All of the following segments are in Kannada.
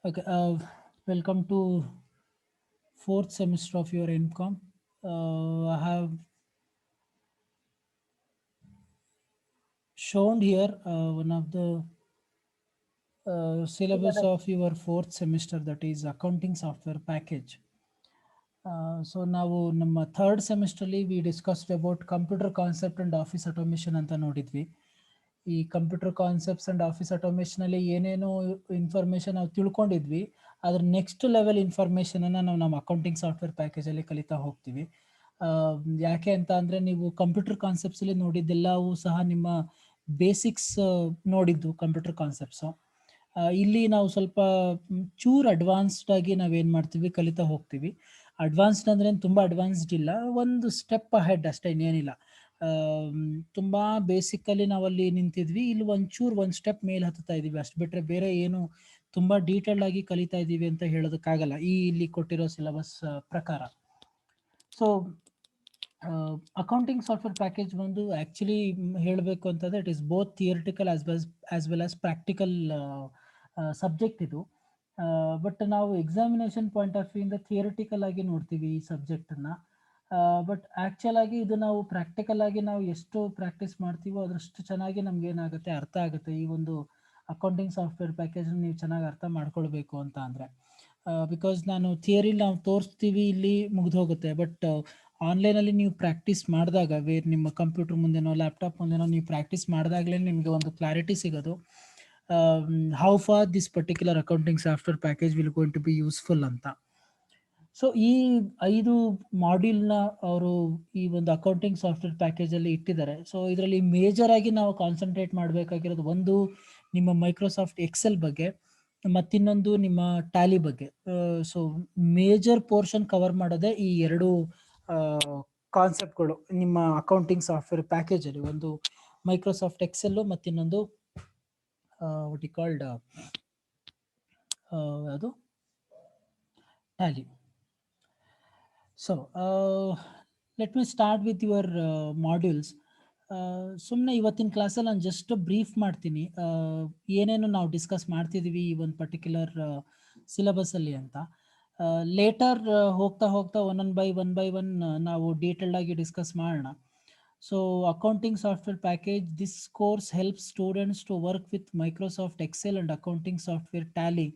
Okay, welcome to fourth semester of your MCOM. I have shown here one of the syllabus of your fourth semester, that is accounting software package. So ನಾವು ನಮ್ಮ ಥರ್ಡ್ ಸೆಮಿಸ್ಟ್ರಲ್ಲಿ we discussed about computer concept and office automation ಅಂತ ನೋಡಿದ್ವಿ. ಈ ಕಂಪ್ಯೂಟರ್ ಕಾನ್ಸೆಪ್ಟ್ಸ್ ಅಂಡ್ ಆಫೀಸ್ ಆಟೋಮೇಷನಲ್ಲಿ ಏನೇನು ಇನ್ಫಾರ್ಮೇಷನ್ ನಾವು ತಿಳ್ಕೊಂಡಿದ್ವಿ, ಅದ್ರ ನೆಕ್ಸ್ಟ್ ಲೆವೆಲ್ ಇನ್ಫಾರ್ಮೇಷನನ್ನು ನಾವು ನಮ್ಮ ಅಕೌಂಟಿಂಗ್ ಸಾಫ್ಟ್ವೇರ್ ಪ್ಯಾಕೇಜಲ್ಲಿ ಕಲಿತಾ ಹೋಗ್ತೀವಿ. ಯಾಕೆ ಅಂತ ಅಂದರೆ, ನೀವು ಕಂಪ್ಯೂಟರ್ ಕಾನ್ಸೆಪ್ಟ್ಸಲ್ಲಿ ನೋಡಿದ್ದೆಲ್ಲವೂ ಸಹ ನಿಮ್ಮ ಬೇಸಿಕ್ಸ್ ನೋಡಿದ್ದು ಕಂಪ್ಯೂಟರ್ ಕಾನ್ಸೆಪ್ಟ್ಸು. ಇಲ್ಲಿ ನಾವು ಸ್ವಲ್ಪ ಚೂರ್ ಅಡ್ವಾನ್ಸ್ಡ್ ಆಗಿ ನಾವೇನು ಮಾಡ್ತೀವಿ, ಕಲಿತಾ ಹೋಗ್ತೀವಿ. ಅಡ್ವಾನ್ಸ್ಡ್ ಅಂದರೆ ತುಂಬ ಅಡ್ವಾನ್ಸ್ಡ್ ಇಲ್ಲ, ಒಂದು ಸ್ಟೆಪ್ ಅಹೆಡ್ ಅಷ್ಟೇ, ಇನ್ನೇನಿಲ್ಲ. ತುಂಬ ಬೇಸಿಕಲ್ಲಿ ನಾವಲ್ಲಿ ನಿಂತಿದ್ವಿ, ಇಲ್ಲಿ ಒಂದು ಸ್ಟೆಪ್ ಮೇಲೆ ಹತ್ತುತ್ತಾ ಇದ್ದೀವಿ, ಅಷ್ಟು ಬಿಟ್ಟರೆ ಬೇರೆ ಏನು ತುಂಬ ಡೀಟೇಲ್ಡ್ ಆಗಿ ಕಲಿತಾ ಇದ್ದೀವಿ ಅಂತ ಹೇಳೋದಕ್ಕಾಗಲ್ಲ ಈ ಇಲ್ಲಿ ಕೊಟ್ಟಿರೋ ಸಿಲೆಬಸ್ ಪ್ರಕಾರ. ಸೊ ಅಕೌಂಟಿಂಗ್ ಸಾಫ್ಟ್ವೇರ್ ಪ್ಯಾಕೇಜ್ ಒಂದು ಆ್ಯಕ್ಚುಲಿ ಹೇಳಬೇಕು ಅಂತಂದರೆ it is both theoretical as well as practical subject ಇದು. ಬಟ್ ನಾವು ಎಕ್ಸಾಮಿನೇಷನ್ ಪಾಯಿಂಟ್ ಆಫ್ ವ್ಯೂಯಿಂದ ಥಿಯರಿಟಿಕಲ್ ಆಗಿ ನೋಡ್ತೀವಿ ಈ ಸಬ್ಜೆಕ್ಟನ್ನು. ಬಟ್ ಆ್ಯಕ್ಚುಲ್ ಆಗಿ ಇದು ನಾವು ಪ್ರಾಕ್ಟಿಕಲ್ ಆಗಿ ನಾವು ಎಷ್ಟು ಪ್ರಾಕ್ಟೀಸ್ ಮಾಡ್ತೀವೋ ಅದರಷ್ಟು ಚೆನ್ನಾಗಿ ನಮ್ಗೆ ಏನಾಗುತ್ತೆ, ಅರ್ಥ ಆಗುತ್ತೆ. ಈ ಒಂದು ಅಕೌಂಟಿಂಗ್ ಸಾಫ್ಟ್ವೇರ್ ಪ್ಯಾಕೇಜನ್ನು ನೀವು ಚೆನ್ನಾಗಿ ಅರ್ಥ ಮಾಡ್ಕೊಳ್ಬೇಕು ಅಂತ ಅಂದರೆ, ಬಿಕಾಸ್ ನಾನು ಥಿಯರಿಲಿ ನಾವು ತೋರಿಸ್ತೀವಿ, ಇಲ್ಲಿ ಮುಗಿದು ಹೋಗುತ್ತೆ. ಬಟ್ ಆನ್ಲೈನಲ್ಲಿ ನೀವು ಪ್ರಾಕ್ಟೀಸ್ ಮಾಡಿದಾಗ, ನಿಮ್ಮ ಕಂಪ್ಯೂಟರ್ ಮುಂದೆನೋ ಲ್ಯಾಪ್ಟಾಪ್ ಮುಂದೆನೋ ನೀವು ಪ್ರಾಕ್ಟೀಸ್ ಮಾಡಿದಾಗಲೇ ನಿಮಗೆ ಒಂದು ಕ್ಲಾರಿಟಿ ಸಿಗೋದು, how for this particular accounting software package will going to be useful ಅಂತ. ಸೊ ಈ 5 ಮಾಡ್ಯೂಲ್ನ ಅವರು ಈ ಒಂದು ಅಕೌಂಟಿಂಗ್ ಸಾಫ್ಟ್ವೇರ್ ಪ್ಯಾಕೇಜಲ್ಲಿ ಇಟ್ಟಿದ್ದಾರೆ. ಸೊ ಇದರಲ್ಲಿ ಮೇಜರ್ ಆಗಿ ನಾವು ಕಾನ್ಸಂಟ್ರೇಟ್ ಮಾಡಬೇಕಾಗಿರೋದು, ಒಂದು ನಿಮ್ಮ ಮೈಕ್ರೋಸಾಫ್ಟ್ ಎಕ್ಸೆಲ್ ಬಗ್ಗೆ, ಮತ್ತಿನ್ನೊಂದು ನಿಮ್ಮ ಟ್ಯಾಲಿ ಬಗ್ಗೆ. ಸೊ ಮೇಜರ್ ಪೋರ್ಷನ್ ಕವರ್ ಮಾಡೋದೇ ಈ ಎರಡು ಕಾನ್ಸೆಪ್ಟ್ಗಳು ನಿಮ್ಮ ಅಕೌಂಟಿಂಗ್ ಸಾಫ್ಟ್ವೇರ್ ಪ್ಯಾಕೇಜಲ್ಲಿ. ಒಂದು ಮೈಕ್ರೋಸಾಫ್ಟ್ ಎಕ್ಸೆಲ್ಲು, ಮತ್ತಿನ್ನೊಂದು ವಾಟ್ ಯು ಕಾಲ್ಡ್ ಅದು Tally. So let me start with your modules. ಸುಮ್ಮನೆ ಇವತ್ತಿನ ಕ್ಲಾಸಲ್ಲಿ ನಾನು ಜಸ್ಟ್ ಬ್ರೀಫ್ ಮಾಡ್ತೀನಿ ಏನೇನು ನಾವು ಡಿಸ್ಕಸ್ ಮಾಡ್ತಿದ್ದೀವಿ ಈ ಒಂದು ಪರ್ಟಿಕ್ಯುಲರ್ ಸಿಲೆಬಸ್ಸಲ್ಲಿ ಅಂತ. ಲೇಟರ್ ಹೋಗ್ತಾ ಹೋಗ್ತಾ ಒನ್ ಬೈ ಒನ್ ನಾವು ಡೀಟೇಲ್ಡ್ ಆಗಿ ಡಿಸ್ಕಸ್ ಮಾಡೋಣ. So accounting software package, this course helps students to work with Microsoft Excel and accounting software Tally.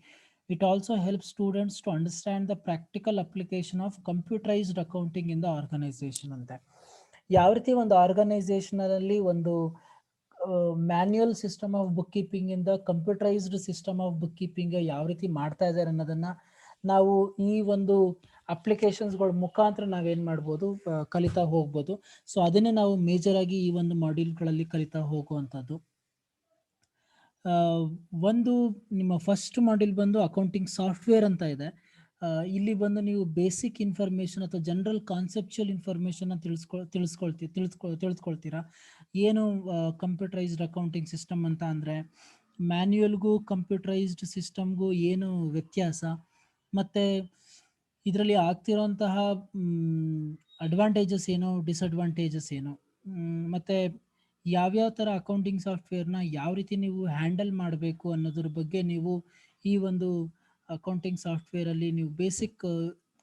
It also helps students to understand the practical application of computerized accounting in the organization ಅಂತ. ಯಾವ ರೀತಿ ಒಂದು ಆರ್ಗನೈಸೇಷನಲ್ಲಿ ಒಂದು manual system of bookkeeping ಇಂದ computerised system of bookkeeping ಯಾವ ರೀತಿ ಮಾಡ್ತಾ ಇದ್ದಾರೆ ಅನ್ನೋದನ್ನ ನಾವು ಈ ಒಂದು ಅಪ್ಲಿಕೇಶನ್ಸ್ಗಳ ಮುಖಾಂತರ ನಾವೇನು ಮಾಡ್ಬೋದು, ಕಲಿತಾ ಹೋಗ್ಬೋದು. ಸೊ ಅದನ್ನೇ ನಾವು ಮೇಜರ್ ಆಗಿ ಈ ಒಂದು ಮಾಡ್ಯೂಲ್ಗಳಲ್ಲಿ ಕಲಿತಾ ಹೋಗುವಂಥದ್ದು. ಒಂದು ನಿಮ್ಮ ಫಸ್ಟ್ ಮಾಡ್ಯೂಲ್ ಬಂದು ಅಕೌಂಟಿಂಗ್ ಸಾಫ್ಟ್ವೇರ್ ಅಂತ ಇದೆ. ಇಲ್ಲಿ ಬಂದು ನೀವು ಬೇಸಿಕ್ ಇನ್ಫಾರ್ಮೇಷನ್ ಅಥವಾ ಜನರಲ್ ಕಾನ್ಸೆಪ್ಚುಯಲ್ ಇನ್ಫಾರ್ಮೇಷನ್ನ ತಿಳಿಸ್ಕೊಳ್ತೀರಾ. ಏನು ಕಂಪ್ಯೂಟರೈಸ್ಡ್ ಅಕೌಂಟಿಂಗ್ ಸಿಸ್ಟಮ್ ಅಂತ ಅಂದರೆ, ಮ್ಯಾನ್ಯುಯಲ್ಗೂ ಕಂಪ್ಯೂಟರೈಸ್ಡ್ ಸಿಸ್ಟಮ್ಗೂ ಏನು ವ್ಯತ್ಯಾಸ, ಮತ್ತು ಇದರಲ್ಲಿ ಆಗ್ತಿರೋಂತಹ ಅಡ್ವಾಂಟೇಜಸ್ ಏನು, ಡಿಸ್ಅಡ್ವಾಂಟೇಜಸ್ ಏನು, ಮತ್ತು ಯಾವ್ಯಾವ ಥರ ಅಕೌಂಟಿಂಗ್ ಸಾಫ್ಟ್ವೇರ್ನ ಯಾವ ರೀತಿ ನೀವು ಹ್ಯಾಂಡಲ್ ಮಾಡಬೇಕು ಅನ್ನೋದ್ರ ಬಗ್ಗೆ ನೀವು ಈ ಒಂದು ಅಕೌಂಟಿಂಗ್ ಸಾಫ್ಟ್ವೇರಲ್ಲಿ ನೀವು ಬೇಸಿಕ್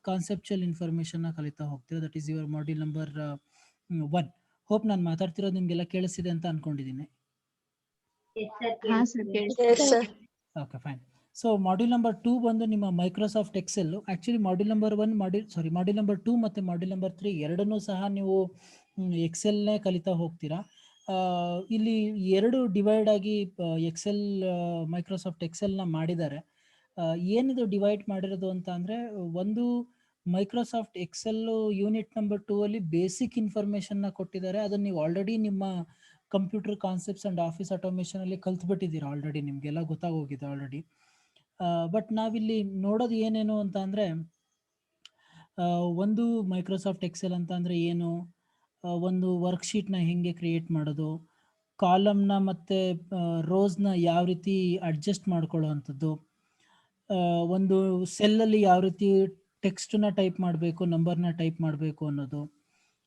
ಕಾನ್ಸೆಪ್ಚುಯಲ್ ಇನ್ಫಾರ್ಮೇಷನ್ನ ಕಲಿತಾ ಹೋಗ್ತೀರಾ. That is your module number 1. Hope ನಾನು ಮಾತಾಡ್ತಿರೋದು ನಿಮಗೆಲ್ಲ ಕೇಳಿಸಿದೆ ಅಂತ ಅನ್ಕೊಂಡಿದ್ದೀನಿ. Okay, fine. So module number 2 ಬಂದು ನಿಮ್ಮ Microsoft Excel. Actually module number 2 ಮತ್ತು ಮಾಡ್ಯೂಲ್ ನಂಬರ್ 3 ಎರಡನ್ನೂ ಸಹ ನೀವು ಎಕ್ಸೆಲ್ನೇ ಕಲಿತಾ ಹೋಗ್ತೀರಾ. ಇಲ್ಲಿ ಎರಡು ಡಿವೈಡ್ ಆಗಿ ಎಕ್ಸೆಲ್, ಮೈಕ್ರೋಸಾಫ್ಟ್ ಎಕ್ಸೆಲ್ನ ಮಾಡಿದ್ದಾರೆ. ಏನಿದು ಡಿವೈಡ್ ಮಾಡಿರೋದು ಅಂತ ಅಂದರೆ, ಒಂದು ಮೈಕ್ರೋಸಾಫ್ಟ್ ಎಕ್ಸೆಲ್ಲು ಯೂನಿಟ್ ನಂಬರ್ 2 ಅಲ್ಲಿ ಬೇಸಿಕ್ ಇನ್ಫಾರ್ಮೇಷನ್ನ ಕೊಟ್ಟಿದ್ದಾರೆ. ಅದನ್ನು ನೀವು ಆಲ್ರೆಡಿ ನಿಮ್ಮ ಕಂಪ್ಯೂಟರ್ ಕಾನ್ಸೆಪ್ಟ್ಸ್ ಆ್ಯಂಡ್ ಆಫೀಸ್ ಆಟೋಮೇಷನಲ್ಲಿ ಕಲ್ತ್ಬಿಟ್ಟಿದ್ದೀರಾ, ಆಲ್ರೆಡಿ ನಿಮಗೆಲ್ಲ ಗೊತ್ತಾಗೋಗಿದೆ ಆಲ್ರೆಡಿ. ಬಟ್ ನಾವಿಲ್ಲಿ ನೋಡೋದು ಏನೇನು ಅಂತ ಅಂದರೆ, ಒಂದು ಮೈಕ್ರೋಸಾಫ್ಟ್ ಎಕ್ಸೆಲ್ ಅಂತ ಅಂದರೆ ಏನು, ಒಂದು ವರ್ಕ್ಶೀಟ್ನ ಹೇಗೆ ಕ್ರಿಯೇಟ್ ಮಾಡೋದು, ಕಾಲಮ್ನ ಮತ್ತು ರೋಸ್ನ ಯಾವ ರೀತಿ ಅಡ್ಜಸ್ಟ್ ಮಾಡ್ಕೊಳ್ಳೋ ಅಂಥದ್ದು, ಒಂದು ಸೆಲ್ಲಲ್ಲಿ ಯಾವ ರೀತಿ ಟೆಕ್ಸ್ಟನ್ನ ಟೈಪ್ ಮಾಡಬೇಕು, ನಂಬರ್ನ ಟೈಪ್ ಮಾಡಬೇಕು ಅನ್ನೋದು.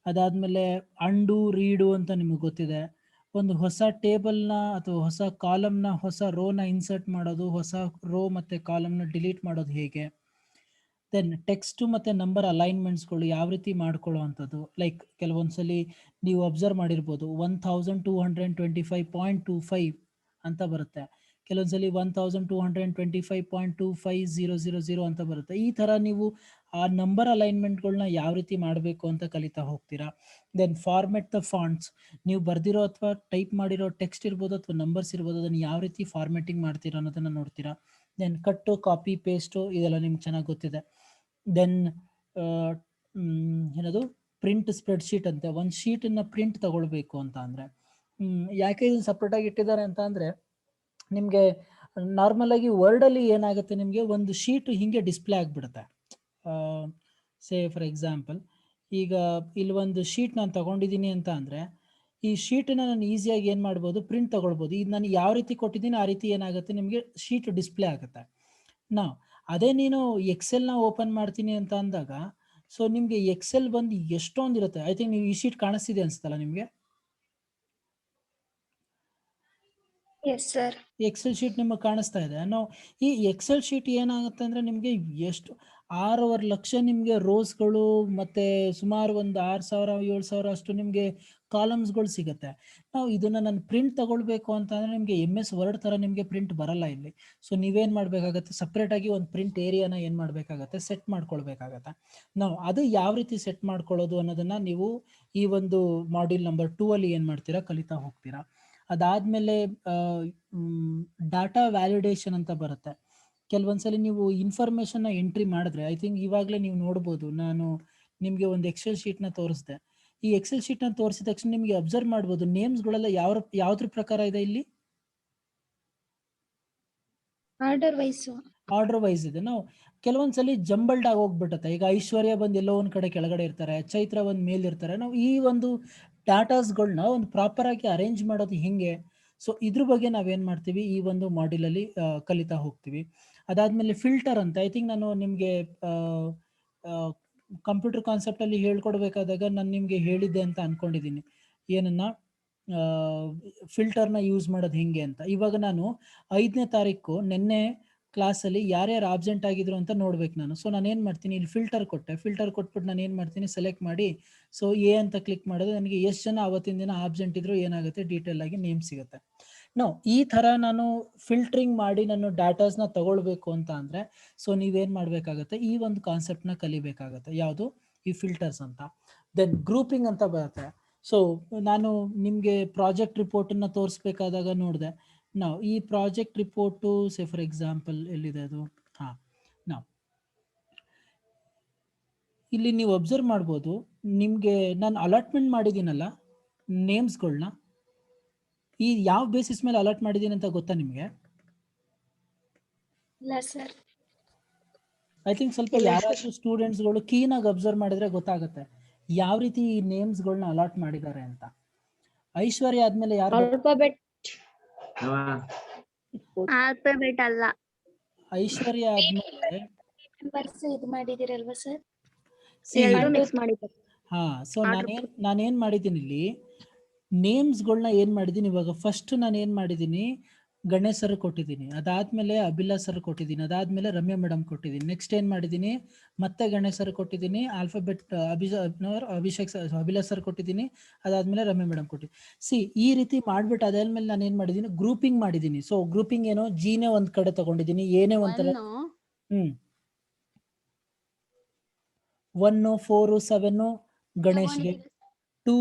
ಅದಾದಮೇಲೆ ಅಂಡು ರೀಡು ಅಂತ ನಿಮಗೆ ಗೊತ್ತಿದೆ. ಒಂದು ಹೊಸ ಟೇಬಲ್ನ ಅಥವಾ ಹೊಸ ಕಾಲಮ್ನ ಹೊಸ ರೋನ ಇನ್ಸರ್ಟ್ ಮಾಡೋದು, ಹೊಸ ರೋ ಮತ್ತು ಕಾಲಮ್ನ ಡಿಲೀಟ್ ಮಾಡೋದು ಹೇಗೆ. ದೆನ್ ಟೆಕ್ಸ್ಟ್ ಮತ್ತು ನಂಬರ್ ಅಲೈನ್ಮೆಂಟ್ಸ್ಗಳು ಯಾವ ರೀತಿ ಮಾಡ್ಕೊಳ್ಳೋ ಅಂಥದ್ದು. ಲೈಕ್ ಕೆಲವೊಂದ್ಸಲಿ ನೀವು ಅಬ್ಸರ್ವ್ ಮಾಡಿರ್ಬೋದು 1225.25 ಅಂತ ಬರುತ್ತೆ, ಕೆಲವೊಂದ್ಸಲಿ 1225.25000 ಅಂತ ಬರುತ್ತೆ. ಈ ಥರ ನೀವು ಆ ನಂಬರ್ ಅಲೈನ್ಮೆಂಟ್ಗಳನ್ನ ಯಾವ ರೀತಿ ಮಾಡಬೇಕು ಅಂತ ಕಲಿತಾ ಹೋಗ್ತೀರಾ. ದೆನ್ ಫಾರ್ಮೆಟ್ ದ ಫಾಂಟ್ಸ್, ನೀವು ಬರ್ದಿರೋ ಅಥವಾ ಟೈಪ್ ಮಾಡಿರೋ ಟೆಕ್ಸ್ಟ್ ಇರ್ಬೋದು ಅಥವಾ ನಂಬರ್ಸ್ ಇರ್ಬೋದು, ಅದನ್ನು ಯಾವ ರೀತಿ ಫಾರ್ಮೆಟಿಂಗ್ ಮಾಡ್ತೀರಾ ಅನ್ನೋದನ್ನು ನೋಡ್ತೀರಾ. ದೆನ್ ಕಟ್ಟು, ಕಾಪಿ, ಪೇಸ್ಟು ಇದೆಲ್ಲ ನಿಮ್ಗೆ ಚೆನ್ನಾಗಿ ಗೊತ್ತಿದೆ. ದೆನ್ ಏನದು ಪ್ರಿಂಟ್ ಸ್ಪ್ರೆಡ್ಶೀಟ್ ಅಂತೆ, ಒಂದು ಶೀಟನ್ನು ಪ್ರಿಂಟ್ ತಗೊಳ್ಬೇಕು ಅಂತ ಅಂದರೆ ಯಾಕೆ ಇದನ್ನು ಸಪ್ರೇಟಾಗಿ ಇಟ್ಟಿದ್ದಾರೆ ಅಂತ ಅಂದರೆ, ನಿಮಗೆ ನಾರ್ಮಲ್ ಆಗಿ ವರ್ಡಲ್ಲಿ ಏನಾಗುತ್ತೆ, ನಿಮಗೆ ಒಂದು ಶೀಟ್ ಹಿಂಗೆ ಡಿಸ್ಪ್ಲೇ ಆಗಿಬಿಡುತ್ತೆ. ಸೇ ಫಾರ್ ಎಕ್ಸಾಂಪಲ್, ಈಗ ಇಲ್ಲಿ ಒಂದು ಶೀಟ್ ನಾನು ತಗೊಂಡಿದ್ದೀನಿ ಅಂತ ಅಂದರೆ, ಈ ಶೀಟನ್ನು ನಾನು ಈಸಿಯಾಗಿ ಏನು ಮಾಡ್ಬೋದು, ಪ್ರಿಂಟ್ ತಗೊಳ್ಬೋದು. ಇದು ನಾನು ಯಾವ ರೀತಿ ಕೊಟ್ಟಿದ್ದೀನಿ ಆ ರೀತಿ ಏನಾಗುತ್ತೆ, ನಿಮಗೆ ಶೀಟ್ ಡಿಸ್ಪ್ಲೇ ಆಗುತ್ತೆ. ನಾವು ಅದೇ ನೀನು ಎಕ್ಸೆಲ್ನ ಓಪನ್ ಮಾಡ್ತೀನಿ ಅಂತ ಅಂದಾಗ, ಸೊ ನಿಮಗೆ ಎಕ್ಸೆಲ್ ಬಂದು ಎಷ್ಟೊಂದಿರುತ್ತೆ. ಐ ಥಿಂಕ್ ನೀವು ಈ ಶೀಟ್ ಕಾಣಿಸ್ತಿದೆ ಅನ್ಸ್ತಲ್ಲ ನಿಮಗೆ. ಎಕ್ಸೆಲ್ ಶೀಟ್ ನಿಮಗೆ ಕಾಣಿಸ್ತಾ ಇದೆ. ನಾವು ಈ ಎಕ್ಸೆಲ್ ಶೀಟ್ ಏನಾಗುತ್ತೆ ಅಂದರೆ, ನಿಮಗೆ ಎಷ್ಟು 6.5 ಲಕ್ಷ ನಿಮಗೆ ರೋಸ್ಗಳು ಮತ್ತು ಸುಮಾರು ಒಂದು 6,000-7,000 ಅಷ್ಟು ನಿಮಗೆ ಕಾಲಮ್ಸ್ಗಳು ಸಿಗುತ್ತೆ. ನಾವು ಇದನ್ನು ನಾನು ಪ್ರಿಂಟ್ ತಗೊಳ್ಬೇಕು ಅಂತ ಅಂದರೆ, ನಿಮಗೆ MS ವರ್ಡ್ ಥರ ನಿಮಗೆ ಪ್ರಿಂಟ್ ಬರಲ್ಲ ಇಲ್ಲಿ. ಸೊ ನೀವೇನು ಮಾಡಬೇಕಾಗತ್ತೆ, ಸಪ್ರೇಟಾಗಿ ಒಂದು ಪ್ರಿಂಟ್ ಏರಿಯಾನ ಏನು ಮಾಡಬೇಕಾಗತ್ತೆ, ಸೆಟ್ ಮಾಡ್ಕೊಳ್ಬೇಕಾಗತ್ತೆ. ನಾವು ಅದು ಯಾವ ರೀತಿ ಸೆಟ್ ಮಾಡ್ಕೊಳ್ಳೋದು ಅನ್ನೋದನ್ನು ನೀವು ಈ ಒಂದು ಮಾಡ್ಯೂಲ್ ನಂಬರ್ 2 ಅಲ್ಲಿ ಏನು ಮಾಡ್ತೀರಾ, ಕಲಿತಾ ಹೋಗ್ತೀರಾ. ಅದಾದಮೇಲೆ ಡಾಟಾ ವ್ಯಾಲಿಡೇಷನ್ ಅಂತ ಬರುತ್ತೆ. ಕೆಲವೊಂದ್ಸಲಿ ನೀವು ಇನ್ಫಾರ್ಮೇಷನ್ನ ಎಂಟ್ರಿ ಮಾಡಿದ್ರೆ, ಐ ಥಿಂಕ್ ಇವಾಗಲೇ ನೀವು ನೋಡ್ಬೋದು, ನಾನು ನಿಮಗೆ ಒಂದು ಎಕ್ಸೆಲ್ ಶೀಟ್ನ ತೋರಿಸ್ದೆ. ಈ ಎಕ್ಸೆಲ್ ಶೀಟ್ನ ತೋರಿಸಿದ ತಕ್ಷಣ ನಿಮಗೆ ಅಬ್ಸರ್ವ್ ಮಾಡ್ಬೋದು, ನೇಮ್ಸ್ಗಳೆಲ್ಲ ಯಾವ್ದ್ರ ಪ್ರಕಾರ ಇದೆ ಇಲ್ಲಿ, ಆರ್ಡರ್ ವೈಸ್ ಇದೆ. ನಾವು ಕೆಲವೊಂದ್ಸಲಿ ಜಂಬಲ್ಡ್ ಆಗಿ ಹೋಗ್ಬಿಟ್ಟತ್ತೆ. ಈಗ ಐಶ್ವರ್ಯ ಬಂದು ಎಲ್ಲೋ ಒಂದು ಕಡೆ ಕೆಳಗಡೆ ಇರ್ತಾರೆ, ಚೈತ್ರ ಒಂದು ಮೇಲಿರ್ತಾರೆ. ನಾವು ಈ ಒಂದು ಡಾಟಾಸ್ಗಳನ್ನ ಒಂದು ಪ್ರಾಪರ್ ಆಗಿ ಅರೇಂಜ್ ಮಾಡೋದು ಹೆಂಗೆ, ಸೊ ಇದ್ರ ಬಗ್ಗೆ ನಾವೇನು ಮಾಡ್ತೀವಿ ಈ ಒಂದು ಮಾಡ್ಯೂಲಲ್ಲಿ ಕಲಿತಾ ಹೋಗ್ತೀವಿ. ಅದಾದಮೇಲೆ ಫಿಲ್ಟರ್ ಅಂತ, ಐ ಥಿಂಕ್ ನಾನು ನಿಮಗೆ ಕಂಪ್ಯೂಟರ್ ಕಾನ್ಸೆಪ್ಟಲ್ಲಿ ಹೇಳ್ಕೊಡ್ಬೇಕಾದಾಗ ನಾನು ನಿಮಗೆ ಹೇಳಿದ್ದೆ ಅಂತ ಅಂದ್ಕೊಂಡಿದ್ದೀನಿ, ಏನನ್ನ ಫಿಲ್ಟರ್ನ ಯೂಸ್ ಮಾಡೋದು ಹೆಂಗೆ ಅಂತ. ಇವಾಗ ನಾನು 5ನೇ ತಾರೀಕು ನಿನ್ನೆ ಕ್ಲಾಸಲ್ಲಿ ಯಾರ್ಯಾರು ಆಬ್ಸೆಂಟ್ ಆಗಿದ್ರು ಅಂತ ನೋಡ್ಬೇಕು ನಾನು. ಸೊ ನಾನು ಏನು ಮಾಡ್ತೀನಿ, ಇಲ್ಲಿ ಫಿಲ್ಟರ್ ಕೊಟ್ಬಿಟ್ಟು ನಾನು ಏನು ಮಾಡ್ತೀನಿ, ಸೆಲೆಕ್ಟ್ ಮಾಡಿ ಸೊ ಎ ಅಂತ ಕ್ಲಿಕ್ ಮಾಡಿದ್ರೆ ನನಗೆ ಎಷ್ಟು ಜನ ಅವತ್ತಿನ ದಿನ ಆಬ್ಸೆಂಟ್ ಇದ್ರು ಏನಾಗುತ್ತೆ, ಡೀಟೇಲ್ ಆಗಿ ನೇಮ್ ಸಿಗುತ್ತೆ. ನಾವು ಈ ಥರ ನಾನು ಫಿಲ್ಟ್ರಿಂಗ್ ಮಾಡಿ ನಾನು ಡಾಟಾಸ್ನ ತಗೊಳ್ಬೇಕು ಅಂತ ಅಂದರೆ, ಸೊ ನೀವೇನು ಮಾಡಬೇಕಾಗತ್ತೆ, ಈ ಒಂದು ಕಾನ್ಸೆಪ್ಟ್ನ ಕಲಿಬೇಕಾಗತ್ತೆ. ಯಾವುದು, ಈ ಫಿಲ್ಟರ್ಸ್ ಅಂತ. ದೆನ್ ಗ್ರೂಪಿಂಗ್ ಅಂತ ಬರುತ್ತೆ. ಸೊ ನಾನು ನಿಮಗೆ ಪ್ರಾಜೆಕ್ಟ್ ರಿಪೋರ್ಟನ್ನು ತೋರಿಸ್ಬೇಕಾದಾಗ ನೋಡಿದೆ, ನಾವು ಈ project report say for example ಎಲ್ಲಿದೆ ಅದು, ಹಾಂ, ನಾವು ಇಲ್ಲಿ ನೀವು ಅಬ್ಸರ್ವ್ ಮಾಡ್ಬೋದು, ನಿಮಗೆ ನಾನು ಅಲಾಟ್ಮೆಂಟ್ ಮಾಡಿದ್ದೀನಲ್ಲ ನೇಮ್ಸ್ಗಳನ್ನ, ಈ ಯಾವ ಬೇಸಿಸ್ ಮೇಲೆ ಅಲಾಟ್ ಮಾಡಿದ್ದೀನಿ ಅಂತ ಗೊತ್ತಾ ನಿಮಗೆ? ಐ ಥಿಂಕ್ ಸ್ವಲ್ಪ ಯಾರಾದರೂ ಸ್ಟೂಡೆಂಟ್ಸ್ಗಳು ಕೀನಾಗಿ ಅಬ್ಸರ್ವ್ ಮಾಡಿದ್ರೆ ಗೊತ್ತಾಗುತ್ತೆ ಯಾವ ರೀತಿ ಈ ನೇಮ್ಸ್ಗಳನ್ನ ಅಲಾಟ್ ಮಾಡಿದ್ದಾರೆ ಅಂತ. ಐಶ್ವರ್ಯ ಆದ್ಮೇಲೆ ಯಾರು? ಐಶ್ವರ್ಯ ಆದ್ಮೇಲೆ ಹಾ, ಸೊ ನಾನೇನ್ ಮಾಡಿದ್ದೀನಿ ಇಲ್ಲಿ ನೇಮ್ಸ್ಗಳನ್ನ ಏನು ಮಾಡಿದ್ದೀನಿ, ಇವಾಗ ಫಸ್ಟ್ ನಾನು ಏನು ಮಾಡಿದ್ದೀನಿ, ಗಣೇಶ್ ಸರ್ ಕೊಟ್ಟಿದ್ದೀನಿ, ಅದಾದಮೇಲೆ ಅಭಿಲಾಷ್ ಸರ್ ಕೊಟ್ಟಿದ್ದೀನಿ, ಅದಾದಮೇಲೆ ರಮ್ಯಾ ಮೇಡಮ್ ಕೊಟ್ಟಿದ್ದೀನಿ. ನೆಕ್ಸ್ಟ್ ಏನು ಮಾಡಿದ್ದೀನಿ, ಮತ್ತೆ ಗಣೇಶ್ ಸರ್ ಕೊಟ್ಟಿದ್ದೀನಿ, alphabet Abhishek sir, Abhilash sir ಕೊಟ್ಟಿದ್ದೀನಿ, ಅದಾದಮೇಲೆ ರಮ್ಯಾ ಮೇಡಮ್ ಕೊಟ್ಟಿದ್ದೀನಿ. ಈ ರೀತಿ ಮಾಡಿಬಿಟ್ಟು ಅದಾದ್ಮೇಲೆ ನಾನು ಏನು ಮಾಡಿದ್ದೀನಿ, ಗ್ರೂಪಿಂಗ್ ಮಾಡಿದ್ದೀನಿ. ಸೊ ಗ್ರೂಪಿಂಗ್ ಏನೋ ಜಿನೇ ಒಂದು ಕಡೆ ತಗೊಂಡಿದ್ದೀನಿ, ಏನೇ ಒಂಥರ 1, 4, 7 ಗಣೇಶ್ಗೆ, 2,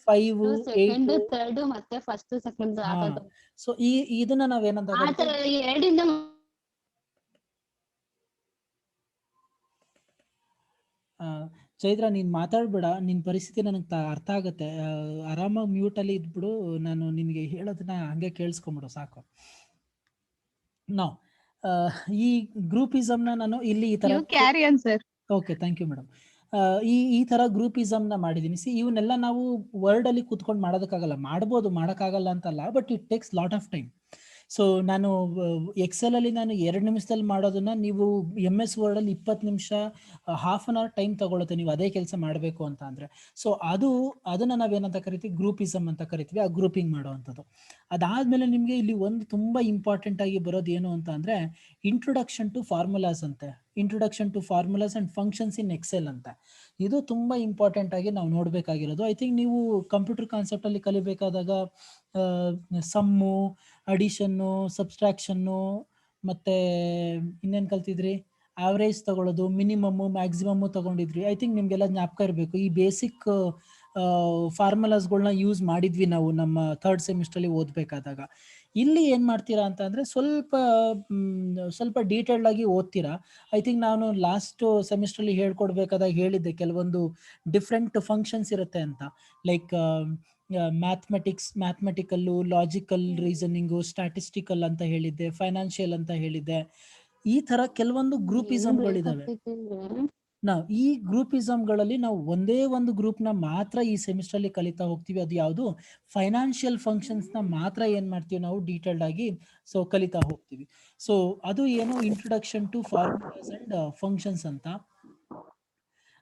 5, 8 ಮತ್ತೆ ಫಸ್ಟ್ ಸೆಕೆಂಡ್. ಸೊ ಇದನ್ನ ನಾವೇನಂತ ಚೈತ್ರ, ನೀನ್ ಮಾತಾಡ್ಬೇಡ, ನಿನ್ ಪರಿಸ್ಥಿತಿ ನನಗೆ ಅರ್ಥ ಆಗತ್ತೆ. ಆರಾಮಾಗಿ ಮ್ಯೂಟ್ ಅಲ್ಲಿ ಇದ್ಬಿಡು, ನಾನು ನಿನ್ಗೆ ಹೇಳೋದನ್ನ ಹಂಗೆ ಕೇಳಿಸ್ಕೊಂಬಿಡು ಸಾಕು. ನಾವು ಈ ಗ್ರೂಪಿಸಮ್ನ ನಾನು ಇಲ್ಲಿ ಈ ತರ, ಓಕೆ, ಥ್ಯಾಂಕ್ ಯು ಮೇಡಮ್. ಈ ತರ ಗ್ರೂಪಿಸಮ್ನ ಮಾಡಿದ್ದೀನಿ. ಇವನ್ನೆಲ್ಲ ನಾವು ವರ್ಡ್ ಅಲ್ಲಿ ಕೂತ್ಕೊಂಡು ಮಾಡೋದಕ್ಕಾಗಲ್ಲ, ಮಾಡ್ಬೋದು, ಮಾಡೋಕ್ಕಾಗಲ್ಲ ಅಂತಲ್ಲ, but it takes lot of time. So ನಾನು ಎಕ್ಸೆಲ್ ಅಲ್ಲಿ ನಾನು 2 ನಿಮಿಷದಲ್ಲಿ ಮಾಡೋದನ್ನ ನೀವು MS Word ಅಲ್ಲಿ 20 ನಿಮಿಷ, ಹಾಫ್ ಅನ್ ಅವರ್ ಟೈಮ್ ತಗೊಳುತ್ತೆ ನೀವು ಅದೇ ಕೆಲಸ ಮಾಡಬೇಕು ಅಂತ ಅಂದ್ರೆ. ಸೊ ಅದನ್ನ ನಾವೇನಂತ ಕರಿತೀವಿ, ಗ್ರೂಪಿಸಮ್ ಅಂತ ಕರಿತೀವಿ, ಆ ಗ್ರೂಪಿಂಗ್ ಮಾಡುವಂಥದ್ದು. ಅದಾದ್ಮೇಲೆ ನಿಮ್ಗೆ ಇಲ್ಲಿ ಒಂದು ತುಂಬಾ ಇಂಪಾರ್ಟೆಂಟ್ ಆಗಿ ಬರೋದು ಏನು ಅಂತ ಅಂದ್ರೆ ಇಂಟ್ರೊಡಕ್ಷನ್ ಟು ಫಾರ್ಮುಲಾಸ್ ಅಂತೆ, introduction to formulas and functions in Excel ಅಂತ. ಇದು ತುಂಬಾ ಇಂಪಾರ್ಟೆಂಟ್ ಆಗಿ ನಾವು ನೋಡ್ಬೇಕಾಗಿರೋದು. ಐ ಥಿಂಕ್ ನೀವು ಕಂಪ್ಯೂಟರ್ ಕಾನ್ಸೆಪ್ಟ್ ಅಲ್ಲಿ ಕಲಿಬೇಕಾದಾಗ ಸಮ್ಮು, ಅಡಿಷನ್ನು, ಸಬ್ಸ್ಟ್ರಾಕ್ಷನ್ನು, ಮತ್ತೆ ಇನ್ನೇನ್ ಕಲ್ತಿದ್ರಿ, ಆವರೇಜ್ ತಗೊಳ್ಳೋದು, ಮಿನಿಮಮ್ಮು ಮ್ಯಾಕ್ಸಿಮಮ್ಮು ತಗೊಂಡಿದ್ರಿ. ಐ ಥಿಂಕ್ ನಿಮ್ಗೆಲ್ಲ ಜ್ಞಾಪಕ ಇರಬೇಕು. ಈ ಬೇಸಿಕ್ ಫಾರ್ಮುಲಾಸ್ಗಳನ್ನ ಯೂಸ್ ಮಾಡಿದ್ವಿ ನಾವು ನಮ್ಮ 3rd ಸೆಮಿಸ್ಟ್ರಲ್ಲಿ ಓದ್ಬೇಕಾದಾಗ. ಇಲ್ಲಿ ಏನ್ ಮಾಡ್ತೀರಾ ಅಂತ ಅಂದ್ರೆ ಸ್ವಲ್ಪ ಡೀಟೇಲ್ಡ್ ಆಗಿ ಓದ್ತೀರಾ. ಐ ಥಿಂಕ್ ನಾನು ಲಾಸ್ಟ್ ಸೆಮಿಸ್ಟ್ರಲ್ಲಿ ಹೇಳ್ಕೊಡ್ಬೇಕಾದಾಗ ಹೇಳಿದ್ದೆ ಕೆಲವೊಂದು ಡಿಫ್ರೆಂಟ್ ಫಂಕ್ಷನ್ಸ್ ಇರುತ್ತೆ ಅಂತ. ಲೈಕ್ ಮ್ಯಾಥಮೆಟಿಕಲ್ಲು, ಲಾಜಿಕಲ್ ರೀಸನಿಂಗು, ಸ್ಟ್ಯಾಟಿಸ್ಟಿಕಲ್ ಅಂತ ಹೇಳಿದ್ದೆ, ಫೈನಾನ್ಷಿಯಲ್ ಅಂತ ಹೇಳಿದ್ದೆ. ಈ ತರ ಕೆಲವೊಂದು ಗ್ರೂಪಿಸಮ್ಗಳಿದಾವೆ. ನಾವು ಈ ಗ್ರೂಪಿಸಮ್ಗಳಲ್ಲಿ ನಾವು ಒಂದೇ ಒಂದು ಗ್ರೂಪ್ ನ ಮಾತ್ರ ಈ ಸೆಮಿಸ್ಟರ್ ಅಲ್ಲಿ ಕಲಿತಾ ಹೋಗ್ತೀವಿ. ಅದು ಯಾವುದು, ಫೈನಾನ್ಷಿಯಲ್ ಫಂಕ್ಷನ್ಸ್ ನ ಮಾತ್ರ ಏನ್ ಮಾಡ್ತೀವಿ ನಾವು ಡೀಟೇಲ್ಡ್ ಆಗಿ ಕಲಿತಾ ಹೋಗ್ತೀವಿ. ಸೊ ಅದು ಏನು, introduction to formulas and functions ಅಂತ.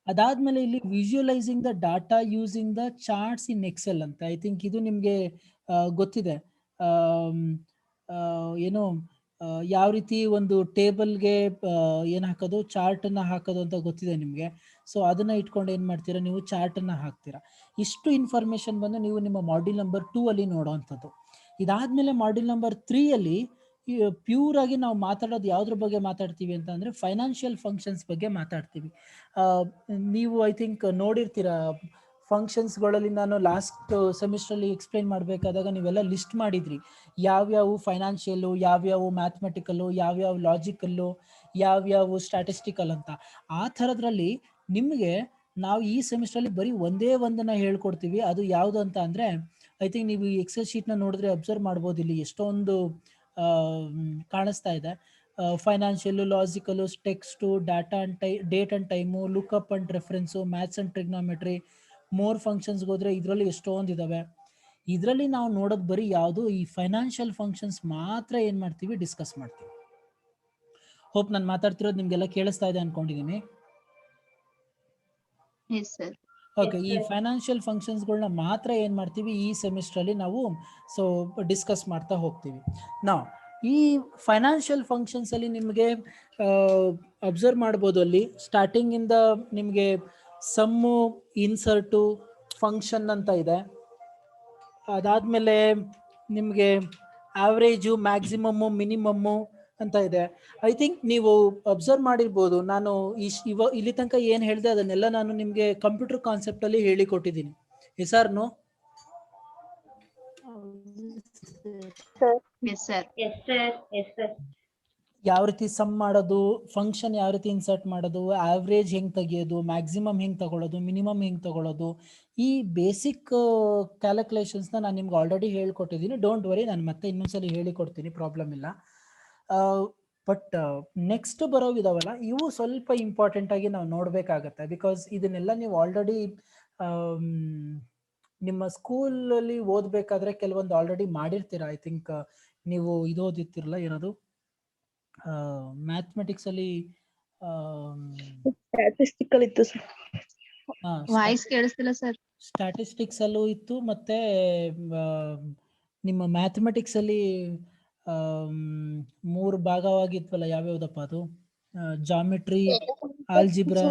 ಅದಾದ್ಮೇಲೆ ಇಲ್ಲಿ visualising the data using the charts in Excel ಅಂತ. ಐ ಥಿಂಕ್ ಇದು ನಿಮ್ಗೆ ಗೊತ್ತಿದೆ. ಏನು ಯಾವ ರೀತಿ ಒಂದು ಟೇಬಲ್ಗೆ ಏನ್ ಹಾಕೋದು, ಚಾರ್ಟ್ ಅನ್ನ ಹಾಕೋದು ಅಂತ ಗೊತ್ತಿದೆ ನಿಮ್ಗೆ. ಸೊ ಅದನ್ನ ಇಟ್ಕೊಂಡು ಏನ್ ಮಾಡ್ತೀರಾ ನೀವು, ಚಾರ್ಟ್ ಅನ್ನ ಹಾಕ್ತೀರಾ. ಇಷ್ಟು ಇನ್ಫಾರ್ಮೇಶನ್ ಬಂದು ನೀವು ನಿಮ್ಮ ಮಾಡ್ಯೂಲ್ ನಂಬರ್ 2 ಅಲ್ಲಿ ನೋಡುವಂಥದ್ದು. ಇದಾದ್ಮೇಲೆ ಮಾಡ್ಯೂಲ್ ನಂಬರ್ 3 ಅಲ್ಲಿ ಪ್ಯೂರ್ ಆಗಿ ನಾವು ಮಾತಾಡೋದು ಯಾವ್ದ್ರ ಬಗ್ಗೆ ಮಾತಾಡ್ತೀವಿ ಅಂತ ಅಂದ್ರೆ ಫೈನಾನ್ಷಿಯಲ್ ಫಂಕ್ಷನ್ಸ್ ಬಗ್ಗೆ ಮಾತಾಡ್ತೀವಿ. ನೀವು ಐ ಥಿಂಕ್ ನೋಡಿರ್ತೀರಾ ಫಂಕ್ಷನ್ಸ್ಗಳಲ್ಲಿ. ನಾನು ಲಾಸ್ಟ್ ಸೆಮಿಸ್ಟ್ರಲ್ಲಿ ಎಕ್ಸ್ಪ್ಲೈನ್ ಮಾಡಬೇಕಾದಾಗ ನೀವೆಲ್ಲ ಲಿಸ್ಟ್ ಮಾಡಿದ್ರಿ ಯಾವ್ಯಾವು ಫೈನಾನ್ಷಿಯಲ್ಲು, ಯಾವ್ಯಾವು ಮ್ಯಾಥಮೆಟಿಕಲ್ಲು, ಯಾವ್ಯಾವ ಲಾಜಿಕಲ್ಲು, ಯಾವ್ಯಾವು ಸ್ಟ್ಯಾಟಿಸ್ಟಿಕಲ್ ಅಂತ. ಆ ಥರದ್ರಲ್ಲಿ ನಿಮಗೆ ನಾವು ಈ ಸೆಮಿಸ್ಟ್ರಲ್ಲಿ ಬರೀ ಒಂದೇ ಒಂದನ್ನ ಹೇಳ್ಕೊಡ್ತೀವಿ. ಅದು ಯಾವುದು ಅಂತ ಅಂದ್ರೆ, ಐ ಥಿಂಕ್ ನೀವು ಈ ಎಕ್ಸೆಲ್ ಶೀಟ್ನ ನೋಡಿದ್ರೆ ಅಬ್ಸರ್ವ್ ಮಾಡ್ಬೋದು, ಇಲ್ಲಿ ಎಷ್ಟೊಂದು ಕಾಣಿಸ್ತಾ ಇದೆ. Financial, logical, text, data and date and time, lookup and reference, maths and trigonometry, more ಫಂಕ್ಷನ್ಸ್ಗೆ ಹೋದ್ರೆ ಇದರಲ್ಲಿ ಎಷ್ಟೊಂದು ಇದಾವೆ. ಇದರಲ್ಲಿ ನಾವು ನೋಡೋದು ಬರೀ ಯಾವುದು, ಈ ಫೈನಾನ್ಷಿಯಲ್ ಫಂಕ್ಷನ್ಸ್ ಮಾತ್ರ ಏನ್ ಮಾಡ್ತೀವಿ, ಡಿಸ್ಕಸ್ ಮಾಡ್ತೀವಿ. ಹೋಪ್ ನಾನು ಮಾತಾಡ್ತಿರೋದು ನಿಮ್ಗೆಲ್ಲ ಕೇಳಿಸ್ತಾ ಇದೆ ಅನ್ಕೊಂಡಿದೀನಿ. ಓಕೆ, ಈ ಫೈನಾನ್ಷಿಯಲ್ ಫಂಕ್ಷನ್ಸ್ಗಳನ್ನ ಮಾತ್ರ ಏನ್ ಮಾಡ್ತೀವಿ ಈ ಸೆಮಿಸ್ಟರ್ ಅಲ್ಲಿ ನಾವು ಡಿಸ್ಕಸ್ ಮಾಡ್ತಾ ಹೋಗ್ತೀವಿ. ನಾವು ಈ ಫೈನಾನ್ಷಿಯಲ್ ಫಂಕ್ಷನ್ಸ್ ಅಲ್ಲಿ ನಿಮಗೆ ಅಬ್ಸರ್ವ್ ಮಾಡ್ಬೋದು, ಅಲ್ಲಿ ಸ್ಟಾರ್ಟಿಂಗ್ ಇಂದ ನಿಮಗೆ ಸಮ್ಮು, ಇನ್ಸರ್ಟು, ಫಂಕ್ಷನ್ ಅಂತ ಇದೆ. ಅದಾದ್ಮೇಲೆ ನಿಮಗೆ ಆವ್ರೇಜು, ಮ್ಯಾಕ್ಸಿಮಮ್ಮು, ಮಿನಿಮಮ್ಮು ಅಂತ ಇದೆ. ಐ ಥಿಂಕ್ ನೀವು ಅಬ್ಸರ್ವ್ ಮಾಡಿರ್ಬೋದು, ನಾನು ಇಲ್ಲಿ ತನಕ ಏನ್ ಹೇಳಿದೆ ಅದನ್ನೆಲ್ಲ ನಾನು ನಿಮ್ಗೆ ಕಂಪ್ಯೂಟರ್ ಕಾನ್ಸೆಪ್ಟ್ ಅಲ್ಲಿ ಹೇಳಿಕೊಟ್ಟಿದ್ದೀನಿ. ಎಸ್ಆರ್ನೋ? ಯಾವ ರೀತಿ ಸಮ್ ಮಾಡೋದು, ಫಂಕ್ಷನ್ ಯಾವ ರೀತಿ ಇನ್ಸರ್ಟ್ ಮಾಡೋದು, ಆವ್ರೇಜ್ ಹೆಂಗ್ ತೆಗಿಯೋದು, ಮ್ಯಾಕ್ಸಿಮಮ್ ಹೆಂಗ್ ತಗೊಳ್ಳೋದು, ಮಿನಿಮಮ್ ಹೆಂಗ್ ತಗೊಳ್ಳೋದು, ಈ ಬೇಸಿಕ್ ಕ್ಯಾಲ್ಕುಲೇಷನ್ಸ್ನ ನಾನು ನಿಮ್ಗೆ ಆಲ್ರೆಡಿ ಹೇಳ್ಕೊಟ್ಟಿದ್ದೀನಿ. ಡೋಂಟ್ ವರಿ, ನಾನು ಮತ್ತೆ ಇನ್ನೊಂದ್ಸಲಿ ಹೇಳಿಕೊಡ್ತೀನಿ, ಪ್ರಾಬ್ಲಮ್ ಇಲ್ಲ. ಬಟ್ ನೆಕ್ಸ್ಟ್ ಬರೋವಿದಾವಲ್ಲ, ಇವು ಸ್ವಲ್ಪ ಇಂಪಾರ್ಟೆಂಟ್ ಆಗಿ ನಾವು ನೋಡ್ಬೇಕಾಗತ್ತೆ. ಬಿಕಾಸ್ ಇದನ್ನೆಲ್ಲ ನೀವು ಆಲ್ರೆಡಿ ನಿಮ್ಮ ಸ್ಕೂಲಲ್ಲಿ ಓದ್ಬೇಕಾದ್ರೆ ಕೆಲವೊಂದು ಆಲ್ರೆಡಿ ಮಾಡಿರ್ತೀರ. ಐ ಥಿಂಕ್ ನೀವು ಇದು ಓದಿರ್ತಿರಲ್ಲ, ಏನದು ಮ್ಯಾಥಮೆಟಿಕ್ಸ್ ಅಲ್ಲಿ ಸ್ಟ್ಯಾಟಿಸ್ಟಿಕಲ್ ಇತ್ತು ಸರ್. ವಾಯ್ಸ್ ಕೇಳಿಸ್ತಿಲ್ಲ ಸರ್. ಸ್ಟ್ಯಾಟಿಸ್ಟಿಕ್ಸ್ ಅಲ್ಲೂ ಇತ್ತು, ಮತ್ತೆ ನಿಮ್ಮ ಮ್ಯಾಥಮೆಟಿಕ್ಸ್ ಅಲ್ಲಿ 3 ಭಾಗವಾಗಿತ್ವಲ್ಲ, ಯಾವ್ಯಾವ್ದಪ್ಪ ಅದು, ಜಾಮೆಟ್ರಿ, ಆಲ್ಜಿಬ್ರಾ,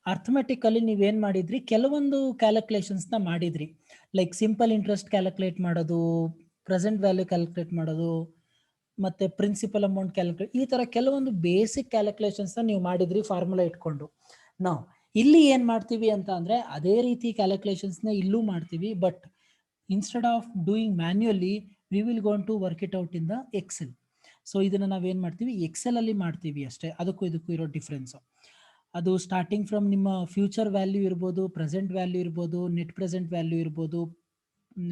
ಅರ್ಥಮೆಟಿಕ್ ಅಲ್ಲಿ ನೀವೇನ್ ಮಾಡಿದ್ರಿ, ಕೆಲವೊಂದು ಕ್ಯಾಲ್ಕುಲೇಷನ್ಸ್ ನ ಮಾಡಿದ್ರಿ. ಲೈಕ್ ಸಿಂಪಲ್ ಇಂಟ್ರೆಸ್ಟ್ ಕ್ಯಾಲ್ಕುಲೇಟ್ ಮಾಡೋದು, ಪ್ರೆಸೆಂಟ್ ವ್ಯಾಲ್ಯೂ ಕ್ಯಾಲ್ಕುಲೇಟ್ ಮಾಡೋದು, ಮತ್ತೆ ಪ್ರಿನ್ಸಿಪಲ್ ಅಮೌಂಟ್ ಕ್ಯಾಲ್ಕುಲೇಟ್, ಈ ತರ ಕೆಲವೊಂದು ಬೇಸಿಕ್ ಕ್ಯಾಲ್ಕುಲೇಷನ್ಸ್ ನೀವು ಮಾಡಿದ್ರಿ ಫಾರ್ಮುಲಾ ಇಟ್ಕೊಂಡು. ನಾವು ಇಲ್ಲಿ ಏನ್ ಮಾಡ್ತೀವಿ ಅಂತ ಅಂದ್ರೆ ಅದೇ ರೀತಿ ಕ್ಯಾಲ್ಕುಲೇಷನ್ಸ್ ನ ಇಲ್ಲೂ ಮಾಡ್ತೀವಿ. But instead of doing manually we will gonna to work it out in the Excel. So ಇದನ್ನ ನಾವೇನ್ ಮಾಡ್ತೀವಿ, ಎಕ್ಸೆಲ್ ಅಲ್ಲಿ ಮಾಡ್ತೀವಿ ಅಷ್ಟೇ. ಅದಕ್ಕೂ ಇದಕ್ಕೂ ಇರೋ ಡಿಫ್ರೆನ್ಸ್ ಅದು ಸ್ಟಾರ್ಟಿಂಗ್ ಫ್ರಮ್ ನಿಮ್ಮ ಫ್ಯೂಚರ್ ವ್ಯಾಲ್ಯೂ ಇರ್ಬೋದು, ಪ್ರೆಸೆಂಟ್ ವ್ಯಾಲ್ಯೂ ಇರ್ಬೋದು, ನೆಟ್ ಪ್ರೆಸೆಂಟ್ ವ್ಯಾಲ್ಯೂ ಇರ್ಬೋದು,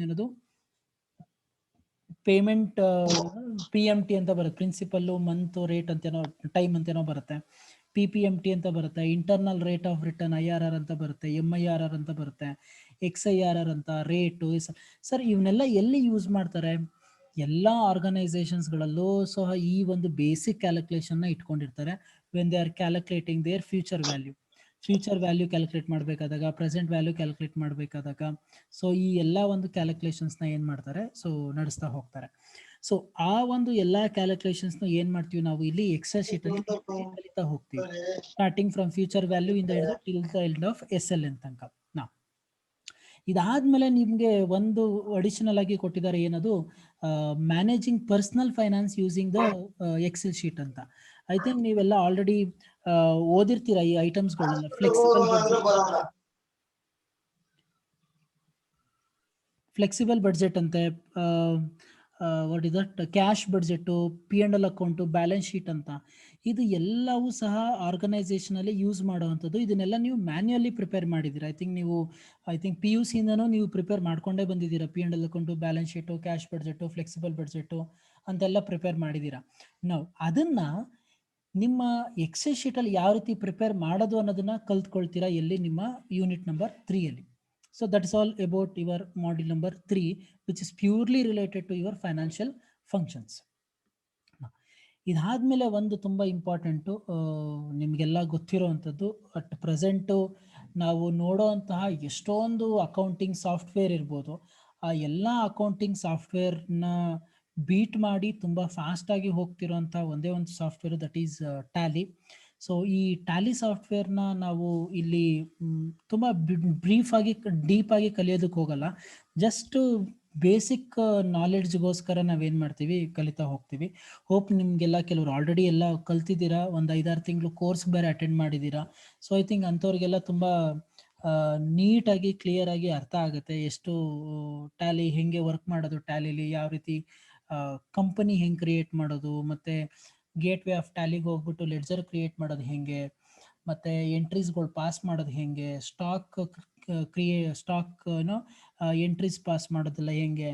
ಏನದು ಪೇಮೆಂಟ್ PMT ಅಂತ ಬರುತ್ತೆ, ಪ್ರಿನ್ಸಿಪಲ್ಲು, ಮಂತ್ ರೇಟ್ ಅಂತೇನೋ, ಟೈಮ್ ಅಂತೇನೋ ಬರುತ್ತೆ, PPMT ಅಂತ ಬರುತ್ತೆ, internal rate of return IRR ಅಂತ ಬರುತ್ತೆ, MIRR ಅಂತ ಬರುತ್ತೆ. XIRR ಅಂತ, ರೇಟು. ಸರ್ ಇವನ್ನೆಲ್ಲ ಎಲ್ಲಿ ಯೂಸ್ ಮಾಡ್ತಾರೆ? ಎಲ್ಲ ಆರ್ಗನೈಸೇಷನ್ಸ್ಗಳಲ್ಲೂ ಸಹ ಈ ಒಂದು ಬೇಸಿಕ್ ಕ್ಯಾಲ್ಕುಲೇಷನ್ನ ಇಟ್ಕೊಂಡಿರ್ತಾರೆ. When they are calculating their future value calculate ಮಾಡಬೇಕಾದಾಗ, ಪ್ರೆಸೆಂಟ್ ವ್ಯಾಲ್ಯೂ ಕ್ಯಾಲ್ಕುಲೇಟ್ ಮಾಡಬೇಕಾದಾಗ, ಸೊ ಈ ಎಲ್ಲ ಒಂದು ಕ್ಯಾಲ್ಕುಲೇಷನ್ಸ್ನ ಏನು ಮಾಡ್ತಾರೆ, ಸೊ ನಡೆಸ್ತಾ ಹೋಗ್ತಾರೆ. ಸೊ ಆ ಒಂದು ಎಲ್ಲ ಕ್ಯಾಲ್ಕುಲೇಷನ್ಸ್ನ ಏನು ಮಾಡ್ತೀವಿ ನಾವು ಇಲ್ಲಿ ಎಕ್ಸೆಲ್ ಶೀಟಲ್ಲಿ ಕಲಿತಾ ಹೋಗ್ತೀವಿ, ಸ್ಟಾರ್ಟಿಂಗ್ ಫ್ರಮ್ ಫ್ಯೂಚರ್ ವ್ಯಾಲ್ಯೂ ಇಂದ ಹಿಡಿದು till the end of SLN ತನಕ. ಇದಾದ್ಮೇಲೆ ನಿಮಗೆ ಒಂದು ಅಡಿಷನಲ್ ಆಗಿ ಕೊಟ್ಟಿದ್ದಾರೆ, ಏನದು managing personal finance using the Excel sheet ಅಂತ. ಐ ಥಿಂಕ್ ನೀವೆಲ್ಲ ಆಲ್ರೆಡಿ ಓದಿರ್ತೀರ ಈ ಐಟಮ್ಸ್ಗಳನ್ನ. ಫ್ಲೆಕ್ಸಿಬಲ್ ಬಡ್ಜೆಟ್ ಅಂತೆ, what is that, cash budget, P&L account, balance sheet ಅಂತ. ಇದು ಎಲ್ಲವೂ ಸಹ ಆರ್ಗನೈಸೇಷನಲ್ಲಿ ಯೂಸ್ ಮಾಡುವಂಥದ್ದು. ಇದನ್ನೆಲ್ಲ ನೀವು ಮ್ಯಾನ್ಯುಯಲಿ ಪ್ರಿಪೇರ್ ಮಾಡಿದ್ದೀರಾ. ಐ ಥಿಂಕ್ PUC ಇಂದನೂ ನೀವು ಪ್ರಿಪೇರ್ ಮಾಡ್ಕೊಂಡೇ ಬಂದಿದ್ದೀರಾ. P&L account, balance sheet, cash budget, flexible budget ಅಂತೆಲ್ಲ ಪ್ರಿಪೇರ್ ಮಾಡಿದ್ದೀರಾ. ನಾವು ಅದನ್ನ ನಿಮ್ಮ ಎಕ್ಸೆಲ್ ಶೀಟಲ್ಲಿ ಯಾವ ರೀತಿ ಪ್ರಿಪೇರ್ ಮಾಡೋದು ಅನ್ನೋದನ್ನ ಕಲ್ತ್ಕೊಳ್ತೀರಾ ಎಲ್ಲಿ, ನಿಮ್ಮ ಯೂನಿಟ್ ನಂಬರ್ 3ಅಲ್ಲಿ. So that is all about your module number 3, which is purely related to your financial functions. ಇದಾದ್ಮೇಲೆ ಒಂದು ತುಂಬ ಇಂಪಾರ್ಟೆಂಟು, ನಿಮಗೆಲ್ಲ ಗೊತ್ತಿರೋವಂಥದ್ದು, ಅಟ್ ಪ್ರೆಸೆಂಟು ನಾವು ನೋಡೋವಂತಹ ಎಷ್ಟೊಂದು ಅಕೌಂಟಿಂಗ್ ಸಾಫ್ಟ್ವೇರ್ ಇರ್ಬೋದು. ಆ ಎಲ್ಲ ಅಕೌಂಟಿಂಗ್ ಸಾಫ್ಟ್ವೇರ್ನ ಬೀಟ್ ಮಾಡಿ ತುಂಬ ಫಾಸ್ಟಾಗಿ ಹೋಗ್ತಿರೋಂಥ ಒಂದೇ ಒಂದು software, that is Tally. So ಈ ಟ್ಯಾಲಿ ಸಾಫ್ಟ್ವೇರ್ನ ನಾವು ಇಲ್ಲಿ ತುಂಬ ಬ್ರೀಫಾಗಿ ಡೀಪಾಗಿ ಕಲಿಯೋದಕ್ಕೆ ಹೋಗಲ್ಲ. ಜಸ್ಟ್ ಬೇಸಿಕ್ ನಾಲೆಡ್ಜ್ಗೋಸ್ಕರ ನಾವೇನು ಮಾಡ್ತೀವಿ, ಕಲಿತಾ ಹೋಗ್ತೀವಿ. ಹೋಪ್ ನಿಮಗೆಲ್ಲ ಕೆಲವರು ಆಲ್ರೆಡಿ ಎಲ್ಲ ಕಲ್ತಿದ್ದೀರಾ, ಒಂದು 5-6 ತಿಂಗಳು ಕೋರ್ಸ್ ಬೇರೆ ಅಟೆಂಡ್ ಮಾಡಿದ್ದೀರಾ. ಸೊ ಐ ಥಿಂಕ್ ಅಂಥವ್ರಿಗೆಲ್ಲ ತುಂಬ ನೀಟಾಗಿ ಕ್ಲಿಯರಾಗಿ ಅರ್ಥ ಆಗುತ್ತೆ, ಎಷ್ಟು ಟ್ಯಾಲಿ ಹೆಂಗೆ ವರ್ಕ್ ಮಾಡೋದು, ಟ್ಯಾಲಿಲಿ ಯಾವ ರೀತಿ ಕಂಪನಿ ಹೆಂಗೆ ಕ್ರಿಯೇಟ್ ಮಾಡೋದು, ಮತ್ತು ಗೇಟ್ ವೇ ಆಫ್ ಟ್ಯಾಲಿಗೆ ಹೋಗ್ಬಿಟ್ಟು ಲೆಡ್ಜರ್ ಕ್ರಿಯೇಟ್ ಮಾಡೋದು ಹೆಂಗೆ, ಮತ್ತು ಎಂಟ್ರೀಸ್ಗಳು ಪಾಸ್ ಮಾಡೋದು ಹೆಂಗೆ, ಸ್ಟಾಕ್ ಎಂಟ್ರೀಸ್ ಪಾಸ್ ಮಾಡೋದಿಲ್ಲ ಹೆಂಗೆ.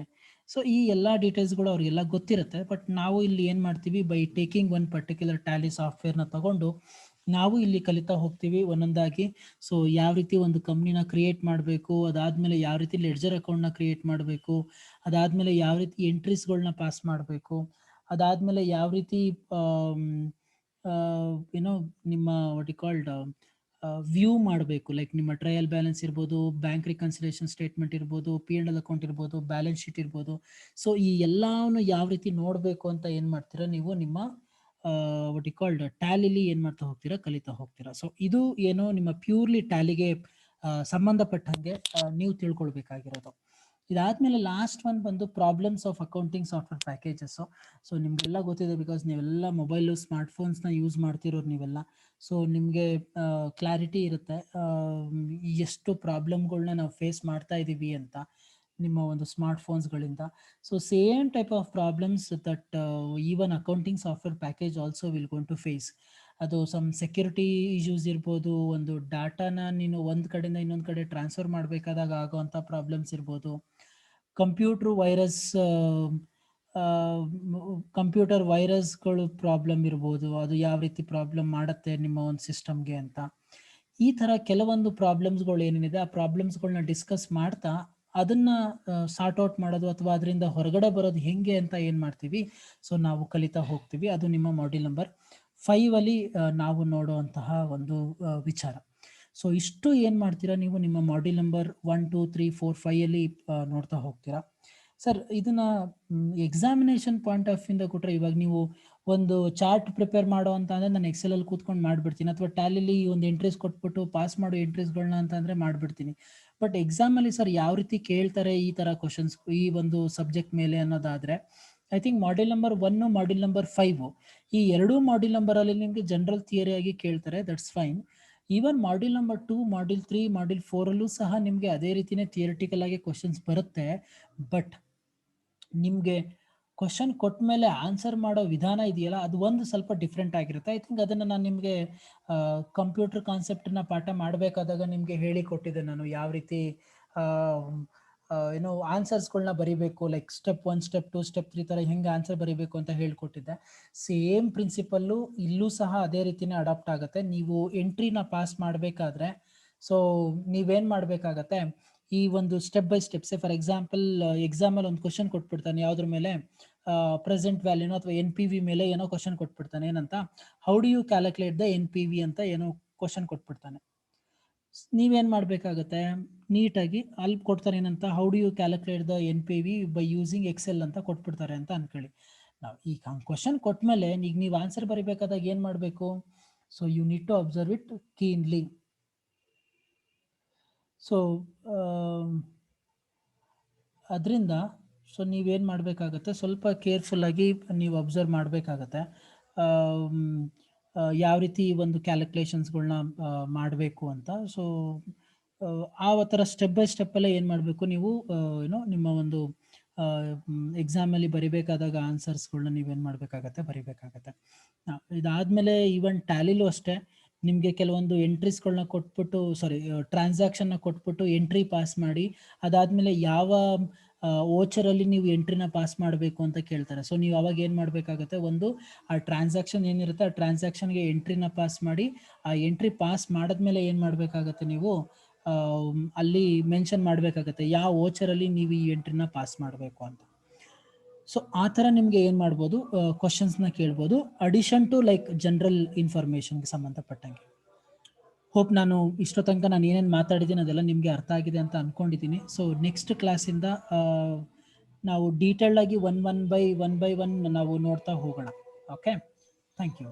ಸೊ ಈ ಎಲ್ಲ ಡೀಟೇಲ್ಸ್ಗಳು ಅವ್ರಿಗೆಲ್ಲ ಗೊತ್ತಿರುತ್ತೆ. ಬಟ್ ನಾವು ಇಲ್ಲಿ ಏನು ಮಾಡ್ತೀವಿ, by taking one particular Tally ಸಾಫ್ಟ್ವೇರ್ನ ತಗೊಂಡು ನಾವು ಇಲ್ಲಿ ಕಲಿತಾ ಹೋಗ್ತೀವಿ ಒಂದೊಂದಾಗಿ. ಸೊ ಯಾವ ರೀತಿ ಒಂದು ಕಂಪ್ನಿನ ಕ್ರಿಯೇಟ್ ಮಾಡಬೇಕು, ಅದಾದಮೇಲೆ ಯಾವ ರೀತಿ ಲೆಡ್ಜರ್ ಅಕೌಂಟ್ನ ಕ್ರಿಯೇಟ್ ಮಾಡಬೇಕು, ಅದಾದಮೇಲೆ ಯಾವ ರೀತಿ ಎಂಟ್ರೀಸ್ಗಳನ್ನ ಪಾಸ್ ಮಾಡಬೇಕು, ಅದಾದಮೇಲೆ ಯಾವ ರೀತಿ ಏನೋ ನಿಮ್ಮ ವಾಟ್ ಯು ಕಾಲ್ಡ್ ವ್ಯೂ ಮಾಡಬೇಕು, ಲೈಕ್ ನಿಮ್ಮ ಟ್ರಯಲ್ ಬ್ಯಾಲೆನ್ಸ್ ಇರ್ಬೋದು, ಬ್ಯಾಂಕ್ ರಿಕನ್ಸಿಲೇಷನ್ ಸ್ಟೇಟ್ಮೆಂಟ್ ಇರ್ಬೋದು, P&L ಅಕೌಂಟ್ ಇರ್ಬೋದು, ಬ್ಯಾಲೆನ್ಸ್ ಶೀಟ್ ಇರ್ಬೋದು. ಸೊ ಈ ಎಲ್ಲವನ್ನು ಯಾವ ರೀತಿ ನೋಡಬೇಕು ಅಂತ ಏನು ಮಾಡ್ತೀರಾ ನೀವು, ನಿಮ್ಮ ವಾಟ್ ಯು ಕಾಲ್ಡ್ ಟ್ಯಾಲಿಲಿ ಏನು ಮಾಡ್ತಾ ಹೋಗ್ತೀರಾ, ಕಲಿತಾ ಹೋಗ್ತೀರಾ. ಸೊ ಇದು ಏನೋ ನಿಮ್ಮ ಪ್ಯೂರ್ಲಿ ಟ್ಯಾಲಿಗೆ ಸಂಬಂಧಪಟ್ಟಂಗೆ ನೀವು ತಿಳ್ಕೊಳ್ಬೇಕಾಗಿರೋದು. ಇದಾದ್ಮೇಲೆ ಲಾಸ್ಟ್ ಒನ್ ಬಂದು problems of accounting software packages. So ನಿಮಗೆಲ್ಲ ಗೊತ್ತಿದೆ, ಬಿಕಾಸ್ ನೀವೆಲ್ಲ ಮೊಬೈಲು, ಸ್ಮಾರ್ಟ್ಫೋನ್ಸ್ನ ಯೂಸ್ ಮಾಡ್ತಿರೋರು ನೀವೆಲ್ಲ. ಸೊ ನಿಮಗೆ ಕ್ಲಾರಿಟಿ ಇರುತ್ತೆ ಎಷ್ಟು ಪ್ರಾಬ್ಲಮ್ಗಳನ್ನ ನಾವು ಫೇಸ್ ಮಾಡ್ತಾ ಇದ್ದೀವಿ ಅಂತ ನಿಮ್ಮ ಒಂದು ಸ್ಮಾರ್ಟ್ಫೋನ್ಸ್ಗಳಿಂದ. So same type of problems that even accounting software package also will gonna to face. ಅದು ಸಮ್ ಸೆಕ್ಯೂರಿಟಿ ಇಶ್ಯೂಸ್ ಇರ್ಬೋದು, ಒಂದು ಡಾಟಾನ ನೀನು ಒಂದು ಕಡೆಯಿಂದ ಇನ್ನೊಂದು ಕಡೆ ಟ್ರಾನ್ಸ್ಫರ್ ಮಾಡಬೇಕಾದಾಗ ಆಗೋವಂಥ ಪ್ರಾಬ್ಲಮ್ಸ್ ಇರ್ಬೋದು, ಕಂಪ್ಯೂಟರ್ ವೈರಸ್ಗಳು ಪ್ರಾಬ್ಲಮ್ ಇರ್ಬೋದು, ಅದು ಯಾವ ರೀತಿ ಪ್ರಾಬ್ಲಮ್ ಮಾಡುತ್ತೆ ನಿಮ್ಮ ಒಂದು ಸಿಸ್ಟಮ್ಗೆ ಅಂತ. ಈ ಥರ ಕೆಲವೊಂದು ಪ್ರಾಬ್ಲಮ್ಸ್ಗಳು ಏನೇನಿದೆ, ಆ ಪ್ರಾಬ್ಲಮ್ಸ್ಗಳನ್ನ ಡಿಸ್ಕಸ್ ಮಾಡ್ತಾ ಅದನ್ನ ಸಾರ್ಟ್ ಔಟ್ ಮಾಡೋದು ಅಥವಾ ಅದರಿಂದ ಹೊರಗಡೆ ಬರೋದು ಹೆಂಗೆ ಅಂತ ಏನು ಮಾಡ್ತೀವಿ, ಸೊ ನಾವು ಕಲಿತಾ ಹೋಗ್ತೀವಿ. ಅದು ನಿಮ್ಮ ಮಾಡ್ಯೂಲ್ ನಂಬರ್ 5ಅಲ್ಲಿ ನಾವು ನೋಡುವಂತಹ ಒಂದು ವಿಚಾರ. ಸೊ ಇಷ್ಟು ಏನು ಮಾಡ್ತೀರಾ ನೀವು ನಿಮ್ಮ ಮಾಡ್ಯೂಲ್ ನಂಬರ್ 1, 2, 3, 4, 5ಅಲ್ಲಿ ನೋಡ್ತಾ ಹೋಗ್ತೀರಾ. ಸರ್ ಇದನ್ನ ಎಕ್ಸಾಮಿನೇಷನ್ ಪಾಯಿಂಟ್ ಆಫ್ ವ್ಯೂಯಿಂದ ಕೊಟ್ಟರೆ, ಇವಾಗ ನೀವು ಒಂದು ಚಾರ್ಟ್ ಪ್ರಿಪೇರ್ ಮಾಡೋ ಅಂತ ಅಂದರೆ ನಾನು ಎಕ್ಸೆಲಲ್ಲಿ ಕೂತ್ಕೊಂಡು ಮಾಡಿಬಿಡ್ತೀನಿ, ಅಥವಾ ಟ್ಯಾಲಿಲಿ ಒಂದು ಎಂಟ್ರೀಸ್ ಕೊಟ್ಬಿಟ್ಟು ಪಾಸ್ ಮಾಡೋ ಎಂಟ್ರೀಸ್ಗಳನ್ನ ಅಂತಂದರೆ ಮಾಡಿಬಿಡ್ತೀನಿ. ಬಟ್ ಎಕ್ಸಾಮಲ್ಲಿ ಸರ್ ಯಾವ ರೀತಿ ಕೇಳ್ತಾರೆ ಈ ಥರ ಕ್ವಶನ್ಸ್ ಈ ಒಂದು ಸಬ್ಜೆಕ್ಟ್ ಮೇಲೆ ಅನ್ನೋದಾದರೆ, I think module number 1, module number 5 ಈ ಎರಡೂ ಮಾಡ್ಯೂಲ್ ನಂಬರಲ್ಲಿ ನಿಮಗೆ ಜನರಲ್ ಥಿಯರಿಯಾಗಿ ಕೇಳ್ತಾರೆ, that's fine. Even module number 2, module 3, module 4ಅಲ್ಲೂ ಸಹ ನಿಮಗೆ ಅದೇ ರೀತಿಯೇ ಥಿಯರಿಟಿಕಲ್ ಆಗಿ ಕ್ವಶನ್ಸ್ ಬರುತ್ತೆ. ಬಟ್ ನಿಮಗೆ ಕ್ವಶನ್ ಕೊಟ್ಟ ಮೇಲೆ ಆನ್ಸರ್ ಮಾಡೋ ವಿಧಾನ ಇದೆಯಲ್ಲ, ಅದು ಒಂದು ಸ್ವಲ್ಪ ಡಿಫ್ರೆಂಟ್ ಆಗಿರುತ್ತೆ. ಐ ಥಿಂಕ್ ಅದನ್ನು ನಾನು ನಿಮಗೆ ಕಂಪ್ಯೂಟರ್ ಕಾನ್ಸೆಪ್ಟನ್ನ ಪಾಠ ಮಾಡಬೇಕಾದಾಗ ನಿಮಗೆ ಹೇಳಿ ಕೊಟ್ಟಿದ್ದೆ ನಾನು, ಯಾವ ರೀತಿ ಏನೋ ಆನ್ಸರ್ಸ್ಗಳನ್ನ ಬರೀಬೇಕು, ಲೈಕ್ ಸ್ಟೆಪ್ 1, ಸ್ಟೆಪ್ 2, ಸ್ಟೆಪ್ 3 ಥರ ಹೆಂಗೆ ಆನ್ಸರ್ ಬರೀಬೇಕು ಅಂತ ಹೇಳ್ಕೊಟ್ಟಿದ್ದೆ. ಸೇಮ್ ಪ್ರಿನ್ಸಿಪಲ್ಲು ಇಲ್ಲೂ ಸಹ ಅದೇ ರೀತಿನೇ ಅಡಾಪ್ಟ್ ಆಗುತ್ತೆ. ನೀವು ಎಂಟ್ರಿನ ಪಾಸ್ ಮಾಡಬೇಕಾದ್ರೆ ಸೊ ನೀವೇನು ಮಾಡಬೇಕಾಗತ್ತೆ, ಈ ಒಂದು step by step for example ಎಕ್ಸಾಮಲ್ಲಿ ಒಂದು ಕ್ವಶನ್ ಕೊಟ್ಬಿಡ್ತಾನೆ ಯಾವುದ್ರ ಮೇಲೆ ಪ್ರೆಸೆಂಟ್ ವ್ಯಾಲ್ಯೂನೋ ಅಥವಾ NPV ಮೇಲೆ ಏನೋ ಕ್ವಶನ್ ಕೊಟ್ಬಿಡ್ತಾನೆ. ಏನಂತ, how do you calculate the NPV ಅಂತ ಏನೋ ಕ್ವಶನ್ ಕೊಟ್ಬಿಡ್ತಾನೆ. ನೀವೇನ್ ಮಾಡ್ಬೇಕಾಗತ್ತೆ, ನೀಟಾಗಿ ಅಲ್ಲಿ ಕೊಡ್ತಾರೆ ಏನಂತ, how do you calculate the NPV by using Excel ಅಂತ ಕೊಟ್ಬಿಡ್ತಾರೆ ಅಂತ ಅನ್ಕೊಳ್ಳಿ. ನಾವು ಈಗ ಕ್ವಶನ್ ಕೊಟ್ಮೇಲೆ ಈಗ ನೀವು ಆನ್ಸರ್ ಬರಿಬೇಕಾದಾಗ ಏನ್ ಮಾಡಬೇಕು, so you need to observe it keenly. So ಅದರಿಂದ ಸೊ ನೀವೇನು ಮಾಡಬೇಕಾಗತ್ತೆ, ಸ್ವಲ್ಪ ಕೇರ್ಫುಲ್ಲಾಗಿ ನೀವು ಅಬ್ಸರ್ವ್ ಮಾಡಬೇಕಾಗತ್ತೆ. ಯಾವ ರೀತಿ ಒಂದು ಕ್ಯಾಲ್ಕುಲೇಷನ್ಸ್ಗಳನ್ನ ಮಾಡಬೇಕು ಅಂತ. ಸೊ ಆ ಥರ ಸ್ಟೆಪ್ ಬೈ ಸ್ಟೆಪ್ಪಲ್ಲೇ ಏನು ಮಾಡಬೇಕು ನೀವು, ಏನೋ ನಿಮ್ಮ ಒಂದು ಎಕ್ಸಾಮಲ್ಲಿ ಬರಿಬೇಕಾದಾಗ ಆನ್ಸರ್ಸ್ಗಳನ್ನ ನೀವೇನು ಮಾಡಬೇಕಾಗತ್ತೆ, ಬರಿಬೇಕಾಗತ್ತೆ. ಇದಾದಮೇಲೆ ಈವನ್ ಟ್ಯಾಲಿಲೂ ಅಷ್ಟೇ, ನಿಮಗೆ ಕೆಲವೊಂದು ಎಂಟ್ರೀಸ್ಗಳನ್ನ ಕೊಟ್ಬಿಟ್ಟು, ಟ್ರಾನ್ಸಾಕ್ಷನ್ನ ಕೊಟ್ಬಿಟ್ಟು ಎಂಟ್ರಿ ಪಾಸ್ ಮಾಡಿ, ಅದಾದಮೇಲೆ ಯಾವ ಓಚರಲ್ಲಿ ನೀವು ಎಂಟ್ರಿನ ಪಾಸ್ ಮಾಡಬೇಕು ಅಂತ ಕೇಳ್ತಾರೆ. ಸೊ ನೀವು ಅವಾಗ ಏನು ಮಾಡಬೇಕಾಗತ್ತೆ, ಒಂದು ಆ ಟ್ರಾನ್ಸಾಕ್ಷನ್ ಏನಿರುತ್ತೆ ಆ ಟ್ರಾನ್ಸಾಕ್ಷನ್ಗೆ ಎಂಟ್ರಿನ ಪಾಸ್ ಮಾಡಿ, ಆ ಎಂಟ್ರಿ ಪಾಸ್ ಮಾಡಿದ್ಮೇಲೆ ಏನು ಮಾಡಬೇಕಾಗತ್ತೆ, ನೀವು ಅಲ್ಲಿ ಮೆನ್ಷನ್ ಮಾಡಬೇಕಾಗತ್ತೆ ಯಾವ ಓಚರಲ್ಲಿ ನೀವು ಈ ಎಂಟ್ರಿನ ಪಾಸ್ ಮಾಡಬೇಕು ಅಂತ. ಸೊ ಆ ಥರ ನಿಮಗೆ ಏನು ಮಾಡ್ಬೋದು, ಕ್ವಶನ್ಸ್ನ ಕೇಳ್ಬೋದು, ಅಡಿಷನ್ ಟು ಲೈಕ್ ಜನರಲ್ ಇನ್ಫಾರ್ಮೇಷನ್ಗೆ ಸಂಬಂಧಪಟ್ಟಂಗೆ. ಹೋಪ್ ನಾನು ಇಷ್ಟೋ ತನಕ ನಾನು ಏನೇನು ಮಾತಾಡಿದ್ದೀನಿ ಅದೆಲ್ಲ ನಿಮಗೆ ಅರ್ಥ ಆಗಿದೆ ಅಂತ ಅಂದ್ಕೊಂಡಿದ್ದೀನಿ. ಸೊ ನೆಕ್ಸ್ಟ್ ಕ್ಲಾಸಿಂದ ನಾವು ಡೀಟೇಲ್ಡ್ ಆಗಿ ಒನ್ ಬೈ ಒನ್ ನಾವು ನೋಡ್ತಾ ಹೋಗೋಣ. Okay, thank you.